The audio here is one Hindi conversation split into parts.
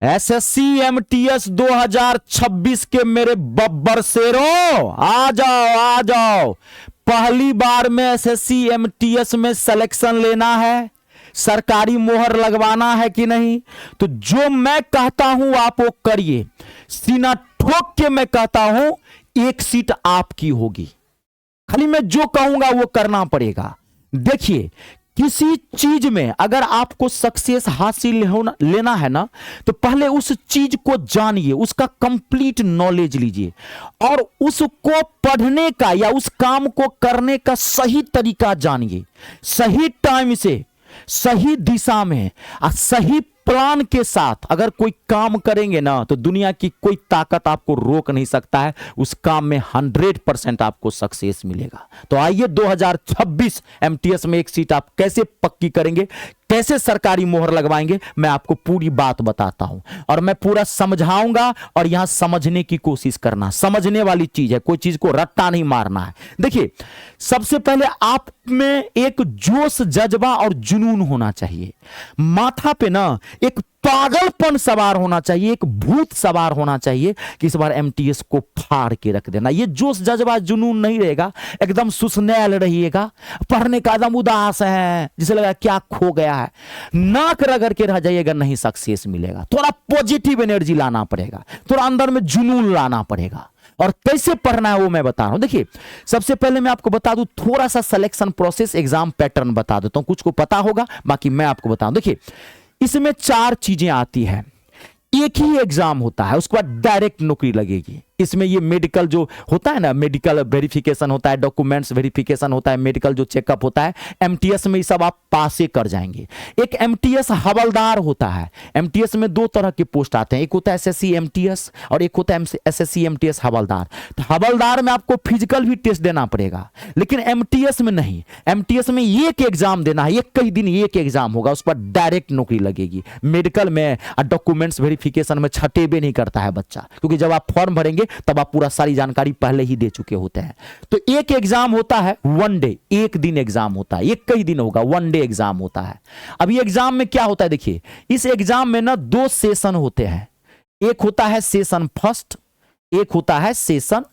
एसएससी एमटीएस 2026 के मेरे बब्बर शेरों, आ जाओ आ जाओ। पहली बार में एसएससी एमटीएस में सिलेक्शन लेना है, सरकारी मोहर लगवाना है कि नहीं, तो जो मैं कहता हूं आप वो करिए। सीना ठोक के मैं कहता हूं, एक सीट आपकी होगी। खाली मैं जो कहूंगा वो करना पड़ेगा। देखिए, किसी चीज में अगर आपको सक्सेस हासिल लेना है ना, तो पहले उस चीज को जानिए, उसका कंप्लीट नॉलेज लीजिए और उसको पढ़ने का या उस काम को करने का सही तरीका जानिए। सही टाइम से, सही दिशा में और सही प्लान के साथ अगर कोई काम करेंगे ना, तो दुनिया की कोई ताकत आपको रोक नहीं सकता है। उस काम में 100% आपको सक्सेस मिलेगा। तो आइए 2026 एमटीएस में एक सीट आप कैसे पक्की करेंगे, कैसे सरकारी मोहर लगवाएंगे, मैं आपको पूरी बात बताता हूं और मैं पूरा समझाऊंगा। और यहां समझने की कोशिश करना, समझने वाली चीज है, कोई चीज को रट्टा नहीं मारना है। देखिए, सबसे पहले आप में एक जोश, जज्बा और जुनून होना चाहिए। माथा पे ना एक पागलपन सवार होना चाहिए, एक भूत सवार होना चाहिए कि इस बार एमटीएस को फाड़ के रख देना। ये जोश, जज्बा, जुनून नहीं रहेगा, एकदम सुसनैल रहिएगा, पढ़ने का एकदम उदास है, जिसे लगा क्या खो गया है, नाक रगड़ के रह जाइएगा, नहीं सक्सेस मिलेगा। थोड़ा पॉजिटिव एनर्जी लाना पड़ेगा, थोड़ा अंदर में जुनून लाना पड़ेगा। और कैसे पढ़ना है वो मैं बता रहा हूं। देखिए, सबसे पहले मैं आपको बता दूं, थोड़ा सा सिलेक्शन प्रोसेस, एग्जाम पैटर्न बता देता हूं, कुछ को पता होगा, बाकी मैं आपको बताऊं। देखिए, इसमें 4 चीजें आती हैं। एक ही एग्जाम होता है, उसके बाद डायरेक्ट नौकरी लगेगी। इसमें ये मेडिकल जो होता है ना, मेडिकल वेरिफिकेशन होता है, डॉक्यूमेंट्स वेरिफिकेशन होता है, मेडिकल जो चेकअप होता है, एमटीएस में ये सब आप पासे कर जाएंगे। एक एमटीएस हवलदार होता है। एमटीएस में 2 तरह के पोस्ट आते हैं, एक होता है एसएससी एमटीएस और एक होता है एसएससी एमटीएस हवलदार। तो हवलदार में आपको फिजिकल भी टेस्ट देना पड़ेगा, लेकिन एमटीएस में नहीं। एमटीएस में एक एग्जाम देना है, एक ही दिन एक एग्जाम होगा, उस पर डायरेक्ट नौकरी लगेगी। मेडिकल में डॉक्यूमेंट्स वेरिफिकेशन में छटेबे नहीं करता है बच्चा, क्योंकि जब आप फॉर्म भरेंगे तब आप पूरा सारी जानकारी पहले ही दे चुके होते हैं। तो एक एग्जाम होता है 1 डे, एक दिन एग्जाम होता है, एक ही दिन होगा, 1 डे एग्जाम होता है। अब ये एग्जाम में क्या होता है, देखिए, इस एग्जाम में ना 2 सेशन होते हैं। एक होता है सेशन फर्स्ट, एक होता है सेशन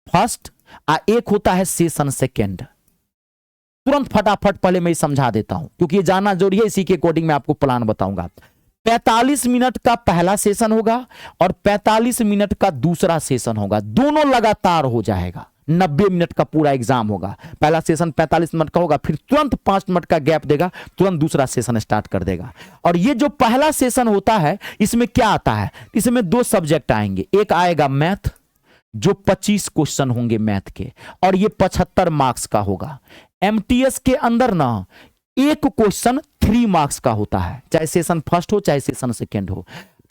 फर्स्ट और एक होता है सेशन सेकेंड। तुरंत फटाफट पहले मैं समझा देता हूं, क्योंकि ये जानना जरूरी है, इसी के अकॉर्डिंग मैं आपको प्लान बताऊंगा। 45 मिनट का पहला सेशन होगा और 45 मिनट का दूसरा सेशन होगा, दोनों लगातार हो जाएगा। 90 मिनट का पूरा एग्जाम होगा। पहला सेशन 45 मिनट का होगा, फिर तुरंत 5 मिनट का गैप देगा, तुरंत दूसरा सेशन स्टार्ट कर देगा। और ये जो पहला सेशन होता है, इसमें क्या आता है, इसमें 2 सब्जेक्ट आएंगे। एक आएगा मैथ, जो 25 क्वेश्चन होंगे मैथ के, और ये 75 मार्क्स का होगा। एमटीएस के अंदर ना एक क्वेश्चन 3 मार्क्स का होता है, चाहे सेशन फर्स्ट हो चाहे सेशन सेकेंड हो।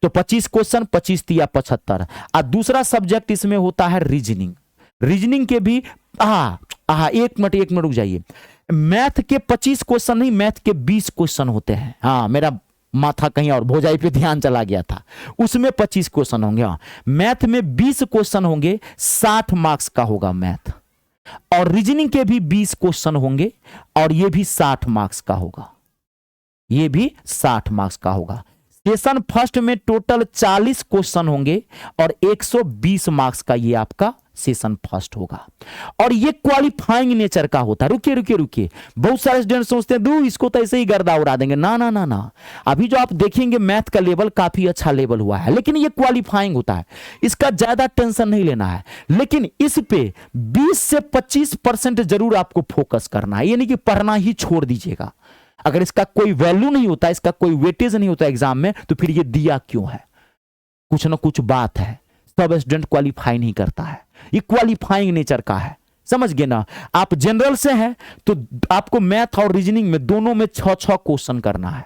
तो 25 क्वेश्चन, 25 या 75। और दूसरा सब्जेक्ट इसमें होता है रीजनिंग। रीजनिंग के भी एक मिनट रुक जाइए। मैथ के 25 क्वेश्चन नहीं, मैथ के 20 क्वेश्चन होते हैं। हाँ, मेरा माथा कहीं और भोजाई पे ध्यान चला गया था। उसमें 25 क्वेश्चन होंगे। हाँ, मैथ में 20 क्वेश्चन होंगे, 60 मार्क्स का होगा मैथ। और रीजनिंग के भी 20 क्वेश्चन होंगे और ये भी 60 मार्क्स का होगा, ये भी 60 मार्क्स का होगा। सेशन फर्स्ट में टोटल 40 क्वेश्चन होंगे और 120 मार्क्स का ये आपका सेशन फर्स्ट होगा। और ये क्वालिफाइंग नेचर का होता है। रुकिए, बहुत सारे स्टूडेंट सोचते हैं दू इसको तो ऐसे ही गर्दा उड़ा देंगे। ना, अभी जो आप देखेंगे मैथ का लेवल काफी अच्छा लेवल हुआ है, लेकिन ये क्वालिफाइंग होता है, इसका ज्यादा टेंशन नहीं लेना है। लेकिन इस पे 20 से 25% जरूर आपको फोकस करना है, ये नहीं कि पढ़ना ही छोड़ दीजिएगा। अगर इसका कोई वैल्यू नहीं होता, इसका कोई वेटेज नहीं होता एग्जाम में, तो फिर ये दिया क्यों है? कुछ ना कुछ बात है। सब स्टूडेंट क्वालिफाई नहीं करता है, ये क्वालिफाइंग नेचर का है, समझ गए ना। आप जनरल से हैं तो आपको मैथ और रीजनिंग में दोनों में 6-6 क्वेश्चन करना है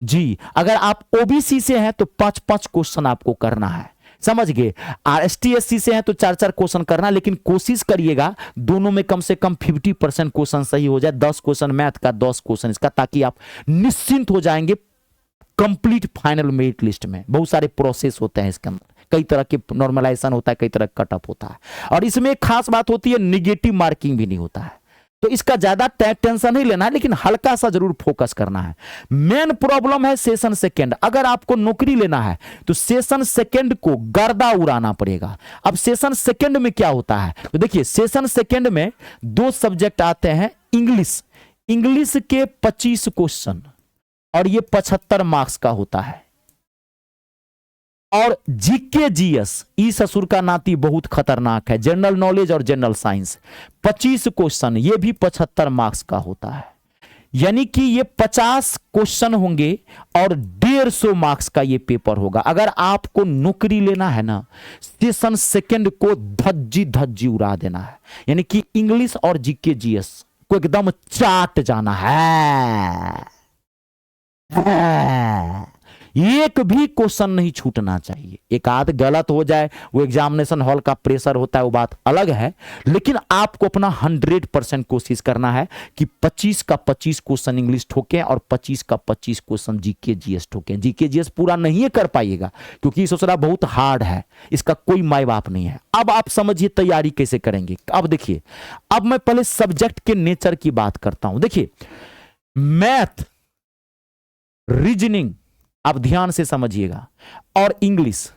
जी। अगर आप ओबीसी से हैं तो 5-5 क्वेश्चन आपको करना है, समझ गए। एसटी एससी से हैं तो 4-4 क्वेश्चन करना, लेकिन कोशिश करिएगा दोनों में कम से कम 50% क्वेश्चन सही हो जाए। 10 क्वेश्चन मैथ का, 10 क्वेश्चन इसका, ताकि आप निश्चिंत हो जाएंगे कंप्लीट फाइनल मेरिट लिस्ट में। बहुत सारे प्रोसेस होते हैं इसके अंदर, कई तरह के नॉर्मलाइजेशन होता है, कई तरह का कटअप होता है। और इसमें एक खास बात होती है, निगेटिव मार्किंग भी नहीं होता है। तो इसका ज्यादा टेंशन नहीं लेना है, लेकिन हल्का सा जरूर फोकस करना है। मेन प्रॉब्लम है सेशन सेकंड। अगर आपको नौकरी लेना है तो सेशन सेकंड को गर्दा उड़ाना पड़ेगा। अब सेशन सेकंड में क्या होता है, तो देखिए सेशन सेकंड में 2 सब्जेक्ट आते हैं। इंग्लिश के 25 क्वेश्चन और ये 75 मार्क्स का होता है। और जीके जीएस, ई ससुर का नाती बहुत खतरनाक है, जनरल नॉलेज और जनरल साइंस 25 क्वेश्चन, ये भी 75 मार्क्स का होता है। यानी कि ये 50 क्वेश्चन होंगे और 150 मार्क्स का ये पेपर होगा। अगर आपको नौकरी लेना है ना, सेशन सेकंड को धज्जी धज्जी उड़ा देना है। यानी कि इंग्लिश और जीके जीएस को एकदम चाट जाना है। एक भी क्वेश्चन नहीं छूटना चाहिए। एक आध गलत हो जाए, वो एग्जामिनेशन हॉल का प्रेशर होता है, वो बात अलग है, लेकिन आपको अपना 100% कोशिश करना है कि 25 का 25 क्वेश्चन इंग्लिश ठोकें और 25 का 25 क्वेश्चन जीके जीएस ठोकें। जीके जीएस पूरा नहीं कर पाइएगा क्योंकि सोचना बहुत हार्ड है, इसका कोई माई बाप नहीं है। अब आप समझिए तैयारी कैसे करेंगे। अब देखिए, अब मैं पहले सब्जेक्ट के नेचर की बात करता हूं। देखिए मैथ, रीजनिंग, आप ध्यान से समझिएगा, और इंग्लिश,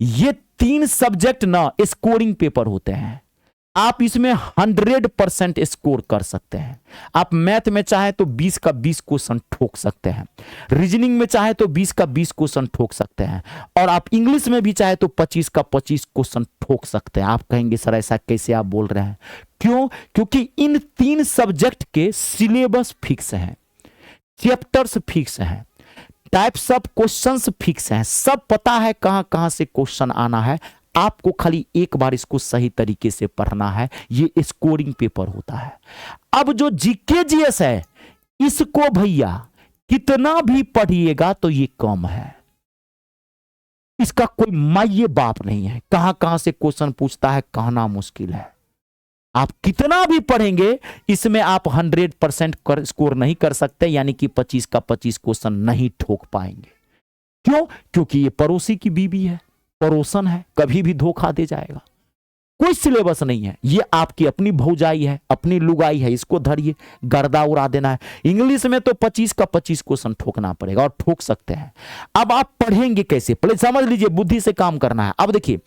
ये 3 सब्जेक्ट ना स्कोरिंग पेपर होते हैं। आप इसमें 100% स्कोर कर सकते हैं। आप मैथ में चाहे तो 20 का 20 क्वेश्चन ठोक सकते हैं, रीजनिंग में चाहे तो 20 का 20 क्वेश्चन ठोक सकते हैं, और आप इंग्लिश में भी चाहे तो 25 का 25 क्वेश्चन ठोक सकते हैं। आप कहेंगे सर ऐसा कैसे आप बोल रहे हैं? क्यों? क्योंकि इन 3 सब्जेक्ट के सिलेबस फिक्स हैं, चैप्टर्स फिक्स हैं, टाइप्स ऑफ क्वेश्चंस फिक्स हैं, सब पता है कहां कहां से क्वेश्चन आना है। आपको खाली एक बार इसको सही तरीके से पढ़ना है। ये स्कोरिंग पेपर होता है। अब जो जीके जीएस है, इसको भैया कितना भी पढ़िएगा तो ये कम है, इसका कोई मायने बाप नहीं है। कहां कहां से क्वेश्चन पूछता है कहना मुश्किल है। आप कितना भी पढ़ेंगे इसमें आप 100% स्कोर नहीं कर सकते, यानी कि 25 का 25 क्वेश्चन नहीं ठोक पाएंगे। क्यों? क्योंकि ये पड़ोसी की बीबी है, पड़ोसन है, कभी भी धोखा दे जाएगा। कोई सिलेबस नहीं है, ये आपकी अपनी भौजाई है, अपनी लुगाई है, इसको धरिए, गर्दा उड़ा देना है। इंग्लिश में तो 25 का 25 क्वेश्चन ठोकना पड़ेगा और ठोक सकते हैं। अब आप पढ़ेंगे कैसे, पहले समझ लीजिए, बुद्धि से काम करना है। अब देखिए,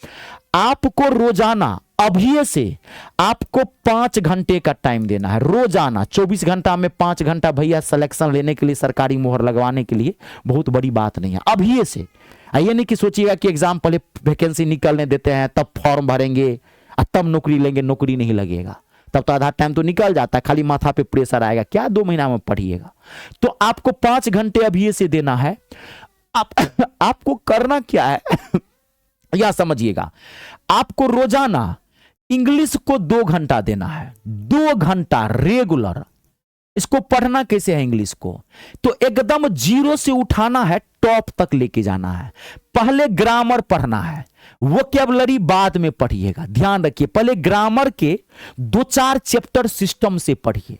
आपको रोजाना अभी से आपको 5 घंटे का टाइम देना है रोजाना। 24 घंटा में 5 घंटा भैया सिलेक्शन लेने के लिए, सरकारी मोहर लगवाने के लिए बहुत बड़ी बात नहीं है। अभी से ये नहीं कि सोचिएगा कि एग्जाम पहले वैकेंसी निकलने देते हैं तब फॉर्म भरेंगे और तब नौकरी लेंगे। नौकरी नहीं लगेगा, तब तो आधा टाइम तो निकल जाता है, खाली माथा पे प्रेशर आएगा। क्या 2 महीना में पढ़िएगा? तो आपको 5 घंटे अभी से देना है। आपको करना क्या है या समझिएगा, आपको रोजाना इंग्लिश को 2 घंटा देना है, 2 घंटा रेगुलर। इसको पढ़ना कैसे है इंग्लिश को, तो एकदम 0 से उठाना है, टॉप तक लेके जाना है। पहले ग्रामर पढ़ना है, वोकैबुलरी बाद में पढ़िएगा। ध्यान रखिए, पहले ग्रामर के 2-4 चैप्टर सिस्टम से पढ़िए।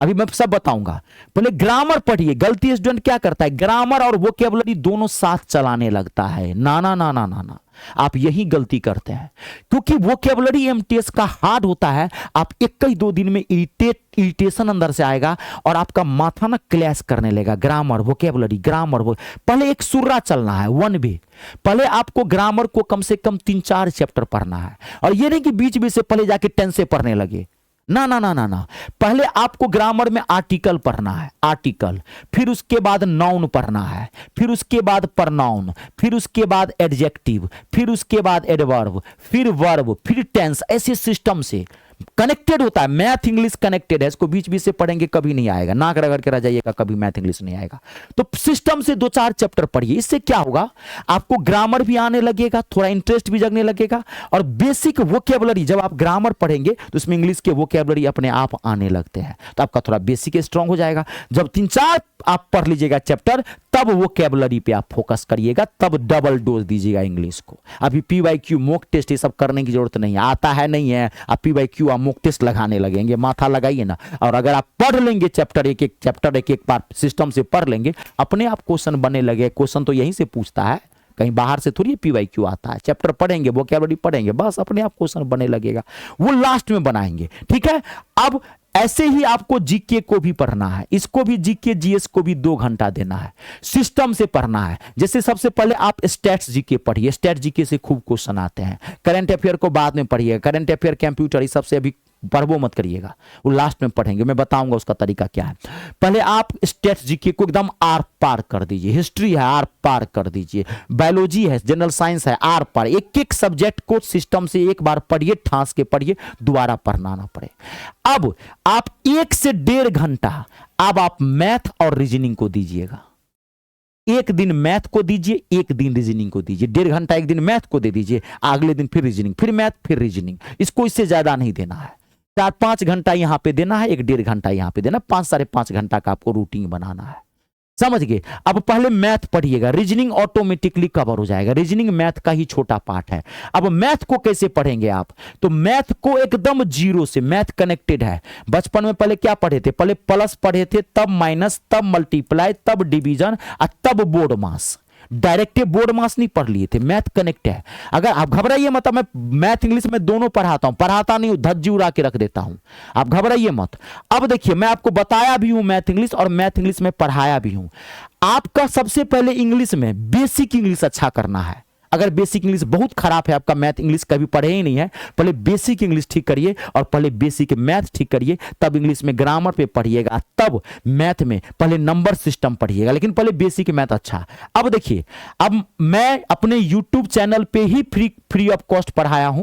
अभी मैं सब बताऊंगा, पहले ग्रामर पढ़िए। गलती स्टूडेंट क्या करता है, ग्रामर और वोकैबुलरी दोनों साथ चलाने लगता है। ना ना ना ना ना ना, आप यही गलती करते हैं, क्योंकि वोकैबुलरी एमटीएस का हार्ड होता है। आप 1-2 दिन में इरिटेशन अंदर से आएगा और आपका माथा ना क्लैश करने लगेगा। ग्रामर वोकैबुलरी, ग्रामर पहले एक सुर्रा चलना है, 1 वे। पहले आपको ग्रामर को कम से कम 3-4 चैप्टर पढ़ना है, और ये नहीं कि बीच बीच से पहले जाके 10 से पढ़ने लगे। ना ना ना ना ना, पहले आपको ग्रामर में आर्टिकल पढ़ना है, आर्टिकल, फिर उसके बाद नाउन पढ़ना है, फिर उसके बाद प्रनाउन, फिर उसके बाद एडजेक्टिव, फिर उसके बाद एडवर्ब, फिर वर्ब, फिर टेंस। ऐसे सिस्टम से कनेक्टेड होता है। मैथ इंग्लिश कनेक्टेड है, इसको बीच बीच से पढ़ेंगे कभी नहीं आएगा, नाक रगड़ के रह जाइएगा, कभी मैथ इंग्लिश नहीं आएगा। तो सिस्टम से 2-4 चैप्टर पढ़िए। इससे क्या होगा, आपको ग्रामर भी आने लगेगा, थोड़ा इंटरेस्ट भी जगने लगेगा, और बेसिक वोकैबुलरी, जब आप ग्रामर पढ़ेंगे तो उसमें इंग्लिश के वोकैबुलरी अपने आप आने लगते हैं, तो आपका थोड़ा बेसिक स्ट्रांग हो जाएगा। जब 3-4 आप पढ़ लीजिएगा चैप्टर, तब वोकैबुलरी पे आप फोकस करिएगा, तब डबल डोज दीजिएगा इंग्लिश को। अभी PYQ मॉक टेस्ट ये सब करने की जरूरत नहीं है, आता है नहीं है, आप PYQ मॉक टेस्ट लगाने लगेंगे, माथा लगाइए ना। और अगर आप पढ़ लेंगे चैप्टर एक एक बार सिस्टम से पढ़ लेंगे, अपने आप क्वेश्चन बने लगे। क्वेश्चन तो यहीं से पूछता है, कहीं बाहर से थोड़ी PYQ आता है। चैप्टर पढ़ेंगे, वोकैबुलरी पढ़ेंगे, बस अपने आप क्वेश्चन बने लगेगा। वो लास्ट में बनाएंगे, ठीक है। अब ऐसे ही आपको जीके को भी पढ़ना है, इसको भी जीके जीएस को भी 2 घंटा देना है, सिस्टम से पढ़ना है। जैसे सबसे पहले आप स्टैट्स जीके पढ़िए, स्टैट जीके से खूब क्वेश्चन आते हैं। करंट अफेयर को बाद में पढ़िएगा, करंट अफेयर कंप्यूटर इस सबसे अभी पढ़वो मत करिएगा, वो लास्ट में पढ़ेंगे, मैं बताऊंगा उसका तरीका क्या है। पहले आप स्टैट्स जीके को एकदम आर पार कर दीजिए, हिस्ट्री है आर पार कर दीजिए, बायोलॉजी है, जनरल साइंस है आर पार, एक एक सब्जेक्ट को सिस्टम से एक बार पढ़िए, ठांस के पढ़िए, दोबारा पढ़ना ना पड़े। अब आप 1 से 1.5 घंटा अब आप मैथ और रीजनिंग को दीजिएगा। एक दिन मैथ को दीजिए, एक दिन रीजनिंग को दीजिए। 1.5 घंटा एक दिन मैथ को दे दीजिए, अगले दिन फिर रीजनिंग, फिर मैथ, फिर रीजनिंग। इसको इससे ज्यादा नहीं देना है। 4-5 घंटा यहां पे देना है, 1-1.5 घंटा यहां पे देना, 5-5.5 घंटा का आपको रूटीन बनाना है। समझ गए? अब पहले मैथ पढ़िएगा, रीजनिंग ऑटोमेटिकली कवर हो जाएगा, रीजनिंग मैथ का ही छोटा पार्ट है। अब मैथ को कैसे पढ़ेंगे आप? तो मैथ को एकदम जीरो से, मैथ कनेक्टेड है। बचपन में पहले क्या पढ़े थे? पहले प्लस पढ़े थे, तब माइनस, तब मल्टीप्लाई, तब डिवीजन और तब बोर्ड मास। डायरेक्ट बोर्ड मास नहीं पढ़ लिए थे, मैथ कनेक्ट है। अगर आप घबराइए मत, मैं मैथ इंग्लिश में दोनों पढ़ाता हूं, पढ़ाता नहीं हूं, धज्जी उड़ा के रख देता हूं, आप घबराइए मत। अब देखिए, मैं आपको बताया भी हूं मैथ इंग्लिश, और मैथ इंग्लिश में पढ़ाया भी हूं। आपका सबसे पहले इंग्लिश में बेसिक इंग्लिश अच्छा करना है। अगर बेसिक इंग्लिश बहुत खराब है आपका, मैथ इंग्लिश कभी पढ़े ही नहीं है, पहले बेसिक इंग्लिश ठीक करिए और पहले बेसिक मैथ ठीक करिए, तब इंग्लिश में ग्रामर पे पढ़िएगा, तब मैथ में पहले नंबर सिस्टम पढ़िएगा, लेकिन पहले बेसिक मैथ अच्छा। अब देखिए, अब मैं अपने यूट्यूब चैनल पे ही फ्री ऑफ कॉस्ट पढ़ाया हूं,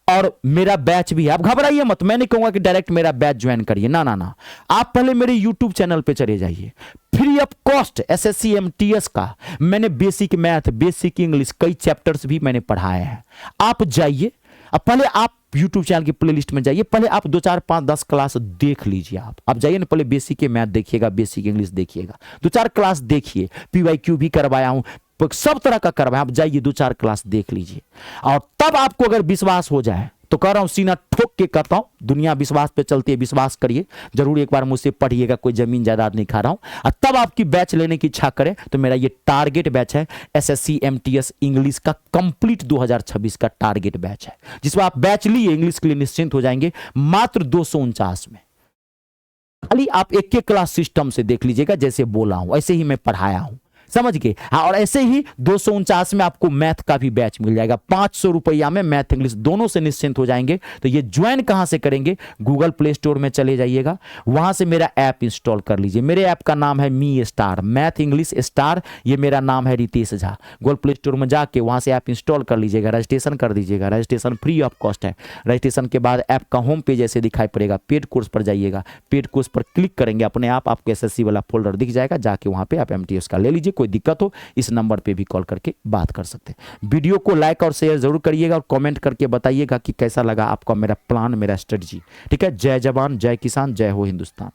और मेरा बैच भी है। आप घबराइए मत, मैं नहीं कहूंगा कि डायरेक्ट मेरा बैच ज्वाइन करिए, ना ना ना, आप पहले मेरे यूट्यूब चैनल पे चले जाइए। Free of cost SSC MTS का मैंने बेसिक मैथ, बेसिक इंग्लिश, कई चैप्टर्स भी मैंने पढ़ाए हैं। आप जाइए, अब पहले आप यूट्यूब चैनल की प्लेलिस्ट में जाइए, पहले आप 2, 4, 5, 10 क्लास देख लीजिए। आप जाइए ना, पहले बेसिक मैथ देखिएगा, बेसिक इंग्लिश देखिएगा, 2-4 क्लास देखिए, पीवाईक्यू भी करवाया हूं, सब तरह का करवाया। आप जाइए 2-4 क्लास देख लीजिए, और तब आपको अगर विश्वास हो जाए तो कह रहा हूं, सीना ठोक के कहता हूं, दुनिया विश्वास पे चलती है, विश्वास करिए, जरूर एक बार मुझसे पढ़िएगा, कोई जमीन जायदाद नहीं खा रहा हूं। और तब आपकी बैच लेने की इच्छा करे तो मेरा ये टारगेट बैच है, एसएससी एमटीएस इंग्लिश का कंप्लीट 2026 का टारगेट बैच है, जिसमें आप बैच लिए इंग्लिश के लिए निश्चिंत हो जाएंगे, मात्र 249 में। खाली आप एक एक क्लास सिस्टम से देख लीजिएगा, जैसे बोला हूं ऐसे ही मैं पढ़ाया हूं, समझ गए? हाँ, और ऐसे ही 249 में आपको मैथ का भी बैच मिल जाएगा, 500 रुपया में मैथ इंग्लिश दोनों से निश्चिंत हो जाएंगे। तो ये ज्वाइन कहां से करेंगे? गूगल प्ले स्टोर में चले जाइएगा, वहां से मेरा ऐप इंस्टॉल कर लीजिए। मेरे ऐप का नाम है me star, math English star, ये मेरा नाम है Ritesh Jha. Google Play Store में जाके वहां से ऐप इंस्टॉल कर लीजिएगा, रजिस्ट्रेशन कर दीजिएगा, रजिस्ट्रेशन फ्री ऑफ कॉस्ट है। रजिस्ट्रेशन के बाद ऐप का होम पेज ऐसे दिखाई पड़ेगा, पेड कोर्स पर जाइएगा, पेड कोर्स पर क्लिक करेंगे, अपने आप आपको एसएससी वाला फोल्डर दिख जाएगा, जाके वहां पे आप एमटीएस का ले लीजिए। कोई दिक्कत हो इस नंबर पे भी कॉल करके बात कर सकते हैं। वीडियो को लाइक और शेयर जरूर करिएगा, और कमेंट करके बताइएगा कि कैसा लगा आपको मेरा प्लान, मेरा स्ट्रेटजी। ठीक है? जय जवान, जय किसान, जय हो हिंदुस्तान।